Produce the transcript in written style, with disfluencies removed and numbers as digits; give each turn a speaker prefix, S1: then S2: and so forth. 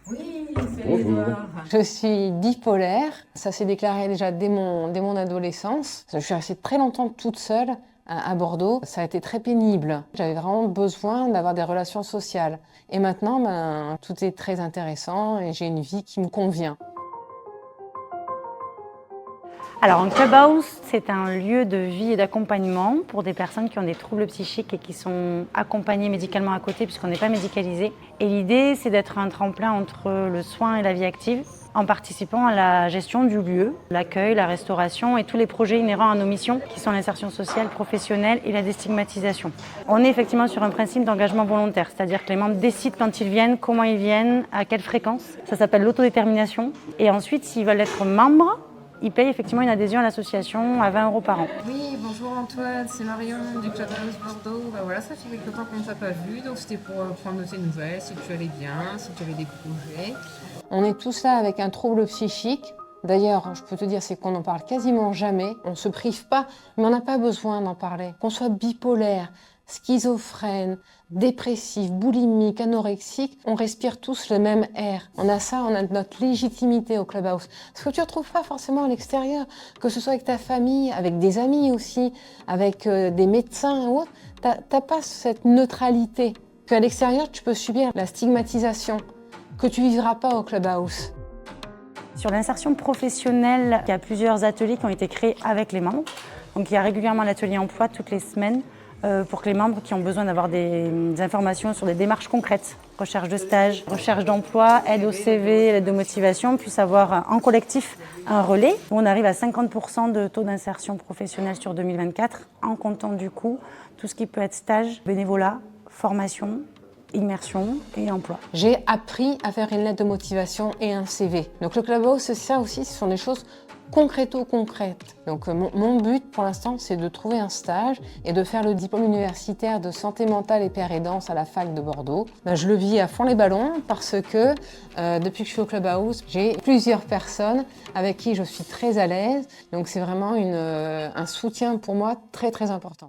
S1: Oui, c'est
S2: Bonjour.
S1: Edouard.
S3: Je suis bipolaire, ça s'est déclaré déjà dès mon adolescence. Je suis restée très longtemps toute seule à Bordeaux, ça a été très pénible. J'avais vraiment besoin d'avoir des relations sociales. Et maintenant, tout est très intéressant et j'ai une vie qui me convient.
S4: Alors, un clubhouse, c'est un lieu de vie et d'accompagnement pour des personnes qui ont des troubles psychiques et qui sont accompagnées médicalement à côté puisqu'on n'est pas médicalisé. Et l'idée, c'est d'être un tremplin entre le soin et la vie active en participant à la gestion du lieu, l'accueil, la restauration et tous les projets inhérents à nos missions qui sont l'insertion sociale, professionnelle et la déstigmatisation. On est effectivement sur un principe d'engagement volontaire, c'est-à-dire que les membres décident quand ils viennent, comment ils viennent, à quelle fréquence. Ça s'appelle l'autodétermination. Et ensuite, s'ils veulent être membres, ils payent effectivement une adhésion à l'association à 20 € par an.
S1: Oui, bonjour Antoine, c'est Marion du Clubhouse Bordeaux. Voilà, ça fait quelque temps qu'on ne t'a pas vu, donc c'était pour prendre de tes nouvelles, si tu allais bien, si tu avais des projets.
S3: On est tous là avec un trouble psychique. D'ailleurs, je peux te dire, c'est qu'on n'en parle quasiment jamais. On ne se prive pas, mais on n'a pas besoin d'en parler. Qu'on soit bipolaire, schizophrène, dépressif, boulimique, anorexique, on respire tous le même air. On a ça, on a notre légitimité au Clubhouse. Ce que tu ne retrouves pas forcément à l'extérieur, que ce soit avec ta famille, avec des amis aussi, avec des médecins ou autre, t'as pas cette neutralité. Qu'à l'extérieur, tu peux subir la stigmatisation que tu vivras pas au Clubhouse.
S4: Sur l'insertion professionnelle, il y a plusieurs ateliers qui ont été créés avec les membres. Donc il y a régulièrement l'atelier emploi toutes les semaines pour que les membres qui ont besoin d'avoir des informations sur des démarches concrètes, recherche de stage, recherche d'emploi, aide au CV, aide de motivation, puissent avoir en collectif un relais. On arrive à 50% de taux d'insertion professionnelle sur 2024 en comptant du coup tout ce qui peut être stage, bénévolat, formation, immersion et emploi.
S3: J'ai appris à faire une lettre de motivation et un CV. Donc le Clubhouse, c'est ça aussi, ce sont des choses concrètes. Donc mon but pour l'instant, c'est de trouver un stage et de faire le diplôme universitaire de santé mentale et paire et danse à la fac de Bordeaux. Je le vis à fond les ballons parce que depuis que je suis au Clubhouse, j'ai plusieurs personnes avec qui je suis très à l'aise. Donc c'est vraiment un soutien pour moi très important.